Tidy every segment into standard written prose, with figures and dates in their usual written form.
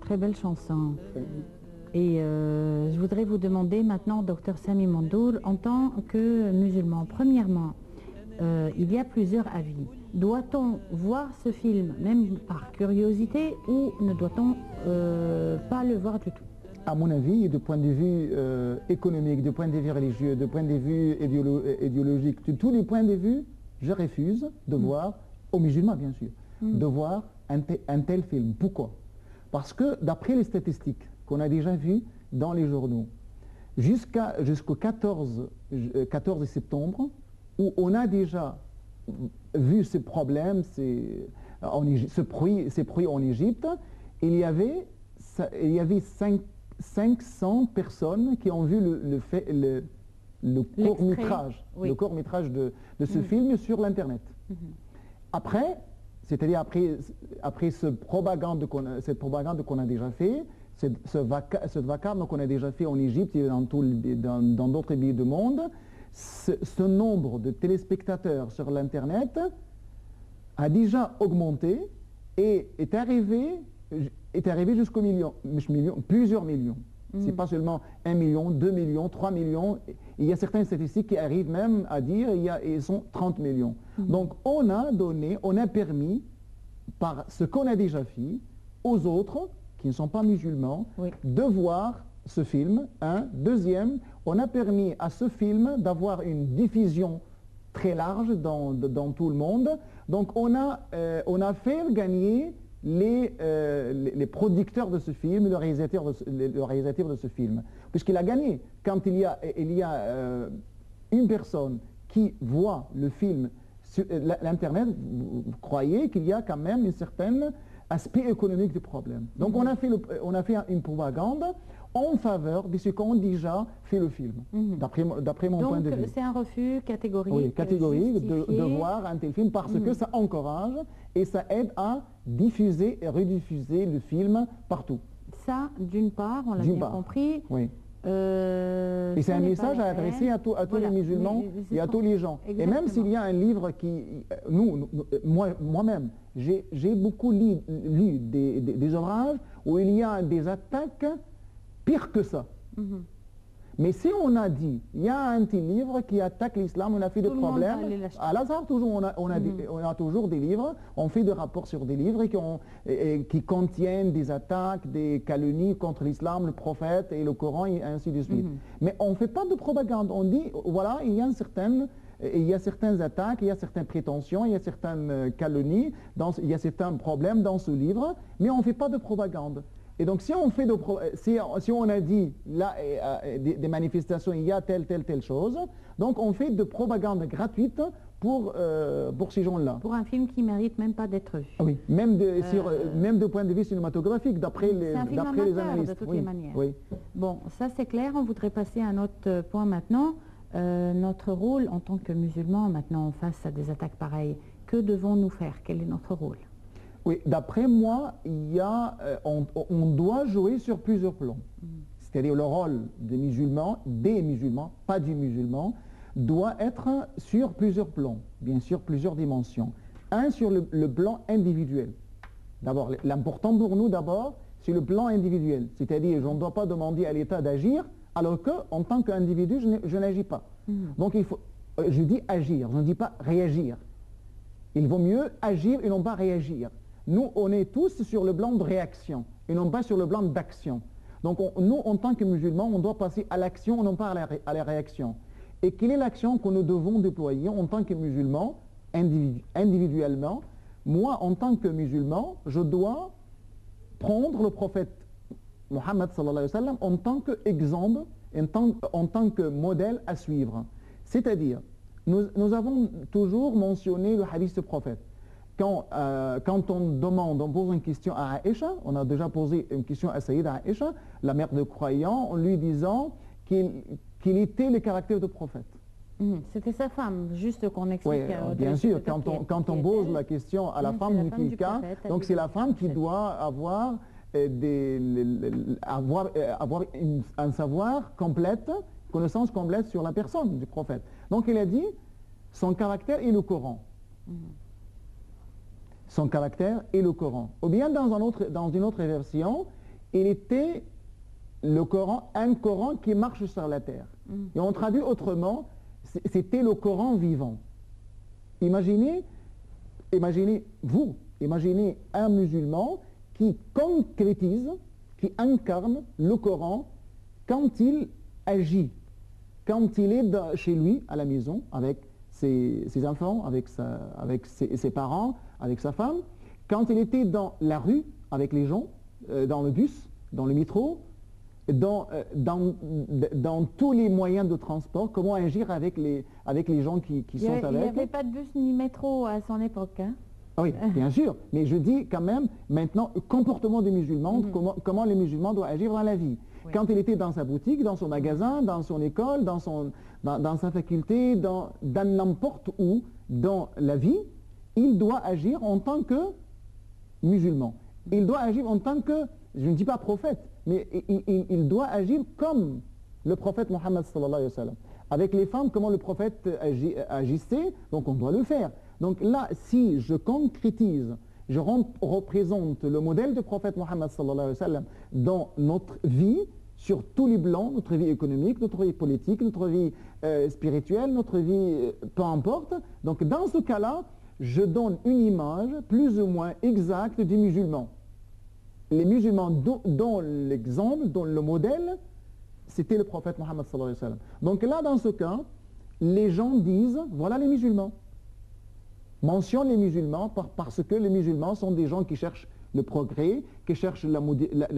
très belle chanson. Et je voudrais vous demander maintenant, docteur Sami Mandour, en tant que musulman, premièrement, il y a plusieurs avis. Doit-on voir ce film, même par curiosité, ou ne doit-on pas le voir du tout? À mon avis, du point de vue économique, du point de vue religieux, du point de vue idéologique, de tous les points de vue, je refuse de voir, aux musulmans bien sûr, de voir un tel film. Pourquoi? Parce que d'après les statistiques qu'on a déjà vues dans les journaux, jusqu'au 14 septembre, où on a déjà vu ce problème, ces bruits en Égypte, il y avait 500 personnes qui ont vu le court-métrage de ce film sur l'Internet. Après, c'est-à-dire après cette propagande qu'on a déjà fait, ce vacarme qu'on a déjà fait en Égypte et dans d'autres pays du monde, ce nombre de téléspectateurs sur l'Internet a déjà augmenté et est arrivé jusqu'au plusieurs millions. C'est pas seulement 1 million, 2 millions, 3 millions. Il y a certaines statistiques qui arrivent même à dire ils sont 30 millions. Donc on a permis, par ce qu'on a déjà fait, aux autres, qui ne sont pas musulmans, de voir ce film. Deuxième, on a permis à ce film d'avoir une diffusion très large dans tout le monde. Donc on a fait gagner les producteurs de ce film, le réalisateur de ce film, puisqu'il a gagné. Quand il y a une personne qui voit le film sur l'Internet, vous croyez qu'il y a quand même un certain aspect économique du problème. Donc on a fait une propagande en faveur de ceux qui ont déjà fait le film, d'après mon point de vue. Donc c'est un refus catégorique. Oui, catégorique de voir un tel film parce que ça encourage et ça aide à diffuser et rediffuser le film partout. Ça, d'une part, on l'a bien compris. Oui. Et c'est un message à adresser à tous les musulmans et à tous les gens. Exactement. Et même s'il y a un livre qui... Moi-même, j'ai beaucoup lu des ouvrages où il y a des attaques pires que ça. Mais si on a dit, il y a un petit livre qui attaque l'islam, on a fait des problèmes. À l'Azhar, toujours, on a toujours des livres, on fait des rapports sur des livres qui contiennent des attaques, des calomnies contre l'islam, le prophète et le Coran, et ainsi de suite. Mais on ne fait pas de propagande. On dit, voilà, il y a certaines attaques, il y a certaines prétentions, il y a certaines calomnies, il y a certains problèmes dans ce livre, mais on ne fait pas de propagande. Et donc, si on a dit là des manifestations, il y a telle chose, donc on fait de propagande gratuite pour ces gens-là. Pour un film qui ne mérite même pas d'être vu. Oui, même de point de vue cinématographique, d'après les analystes. De toutes les manières. Oui. Bon, ça c'est clair. On voudrait passer à un autre point maintenant. Notre rôle en tant que musulmans, maintenant face à des attaques pareilles, que devons-nous faire? Quel est notre rôle? Oui, d'après moi, on doit jouer sur plusieurs plans. C'est-à-dire le rôle des musulmans, pas du musulman, doit être sur plusieurs plans, bien sûr plusieurs dimensions. Un, sur le plan individuel. D'abord, l'important pour nous, c'est le plan individuel. C'est-à-dire, je ne dois pas demander à l'État d'agir, alors qu'en tant qu'individu, je n'agis pas. Donc, je dis agir, je ne dis pas réagir. Il vaut mieux agir et non pas réagir. Nous, on est tous sur le plan de réaction et non pas sur le plan d'action. Donc, nous, en tant que musulmans, on doit passer à l'action, non pas à la réaction. Et quelle est l'action que nous devons déployer en tant que musulmans, individuellement? Moi, en tant que musulman, je dois prendre le prophète Mohammed sallallahu alayhi wa sallam en tant qu'exemple, en tant que modèle à suivre. C'est-à-dire, nous avons toujours mentionné le hadith du prophète. Quand on pose une question à Aïcha, on a déjà posé une question à Sayyida Aïcha, la mère de croyants, en lui disant qu'il était le caractère du prophète. C'était sa femme, juste qu'on explique. Oui, bien sûr, quand on pose la question à la femme de quelqu'un, donc c'est la femme qui doit avoir un savoir complète, connaissance complète sur la personne du prophète. Donc il a dit, son caractère est le Coran. Son caractère est le Coran. Ou bien dans une autre version, il était le Coran, un Coran qui marche sur la terre. Et on traduit autrement, c'était le Coran vivant. Imaginez un musulman qui concrétise, qui incarne le Coran quand il agit, quand il est chez lui, à la maison, avec ses enfants, avec ses parents, avec sa femme, quand il était dans la rue, avec les gens, dans le bus, dans le métro, dans tous les moyens de transport, comment agir avec les gens qui sont avec. Il n'y avait pas de bus ni métro à son époque. Hein? Ah oui, bien sûr, mais je dis quand même maintenant le comportement des musulmans, comment les musulmans doivent agir dans la vie. Oui. Quand il était dans sa boutique, dans son magasin, dans son école, dans sa faculté, dans n'importe où dans la vie, il doit agir en tant que musulman. Il doit agir en tant que, je ne dis pas prophète, mais il doit agir comme le prophète Mohammed sallallahu alayhi wa sallam. Avec les femmes, comment le prophète agissait, donc on doit le faire. Donc là, si je concrétise, je représente le modèle du prophète Mohammed sallallahu alayhi wa sallam dans notre vie, sur tous les plans, notre vie économique, notre vie politique, notre vie spirituelle, notre vie, peu importe. Donc dans ce cas-là, je donne une image plus ou moins exacte des musulmans. Les musulmans dont l'exemple, dont le modèle, c'était le prophète Mohammed sallallahu alayhi wa sallam. Donc là, dans ce cas, les gens disent, voilà les musulmans. Mentionne les musulmans parce que les musulmans sont des gens qui cherchent le progrès, qui cherchent la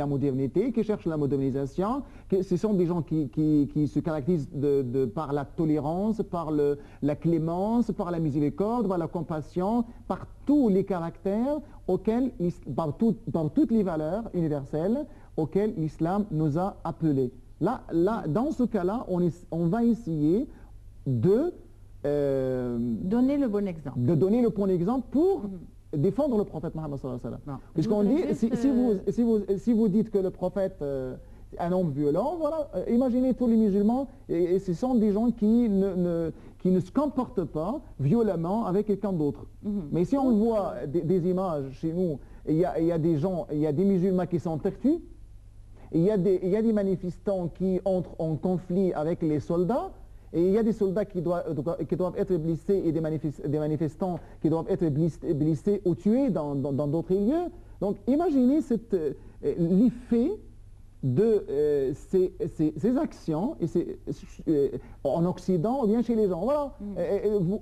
modernité, qui cherchent la modernisation. Ce sont des gens qui se caractérisent par la tolérance, par la clémence, par la miséricorde, par la compassion, par tous les caractères par toutes les valeurs universelles auxquelles l'islam nous a appelés. Là, dans ce cas-là, on va essayer de donner le bon exemple. De donner le bon exemple pour défendre le prophète Mohammed sallallahu alayhi wa sallam. Puisqu'on dit, si vous dites que le prophète est un homme violent, voilà, imaginez tous les musulmans, et ce sont des gens qui ne se comportent pas violemment avec quelqu'un d'autre. Mais si on voit des images chez nous, il y a des musulmans qui sont têtus, il y a des manifestants qui entrent en conflit avec les soldats, et il y a des soldats qui doivent être blessés et des manifestants qui doivent être blessés ou tués dans d'autres lieux. Donc imaginez l'effet de ces actions en Occident ou bien chez les gens. Voilà.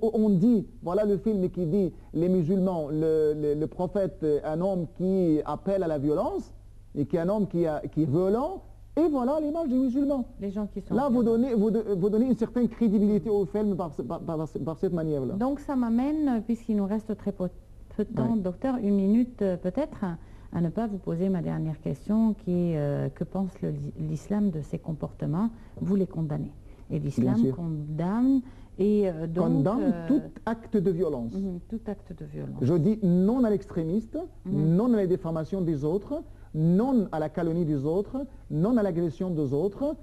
On dit, voilà le film qui dit les musulmans, le prophète, un homme qui appelle à la violence et qui est un homme qui est violent. Et voilà l'image des musulmans. Les gens qui sont là, vous donnez une certaine crédibilité au film par cette manière-là. Donc ça m'amène, puisqu'il nous reste très peu de temps, docteur, une minute peut-être, à ne pas vous poser ma dernière question, qui est que pense l'islam de ces comportements? Vous les condamnez. Et l'islam condamne et donc... Condamne tout acte de violence. Tout acte de violence. Je dis non à l'extrémiste, non à la diffamation des autres, non à la calomnie des autres, non à l'agression des autres,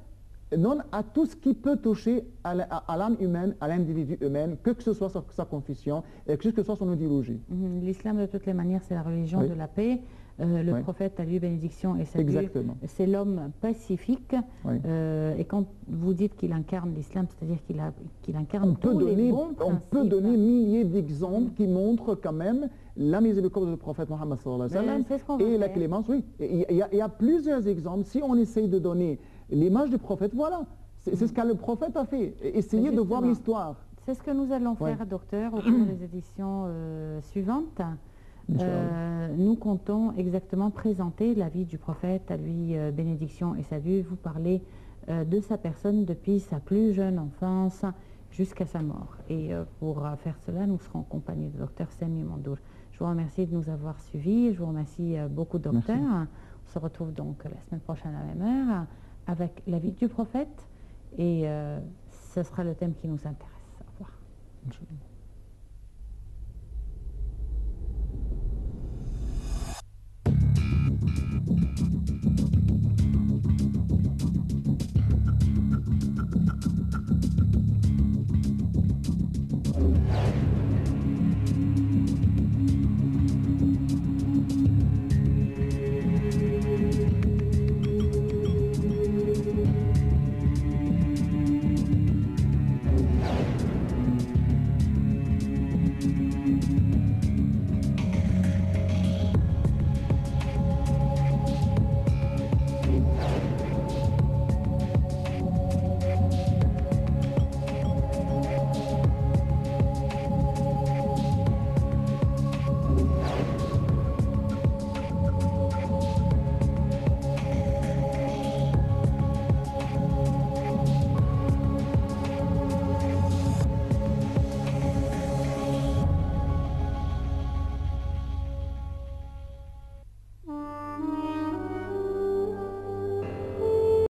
non à tout ce qui peut toucher à l'âme humaine, à l'individu humain, que ce soit sa confession et que ce soit son idéologie. L'islam, de toutes les manières, c'est la religion de la paix. Le prophète, à lui bénédiction et salut, c'est l'homme pacifique. Et quand vous dites qu'il incarne l'islam, c'est-à-dire qu'il incarne tous les bons principes. On peut donner milliers d'exemples qui montrent quand même la miséricorde du prophète Mohammed sallallahu alayhi wa sallam et la clémence. Oui, il y a plusieurs exemples. Si on essaye de donner l'image du prophète, voilà, c'est ce que le prophète a fait. Essayez de voir l'histoire. C'est ce que nous allons faire, docteur, au cours des éditions suivantes. Nous comptons exactement présenter la vie du prophète, à lui bénédiction et salut, vous parler de sa personne depuis sa plus jeune enfance jusqu'à sa mort. Et pour faire cela, nous serons en compagnie du docteur Sami Mandour. Je vous remercie de nous avoir suivis, je vous remercie beaucoup, docteur. On se retrouve donc la semaine prochaine à la même heure avec la vie du prophète et ce sera le thème qui nous intéresse. Au revoir.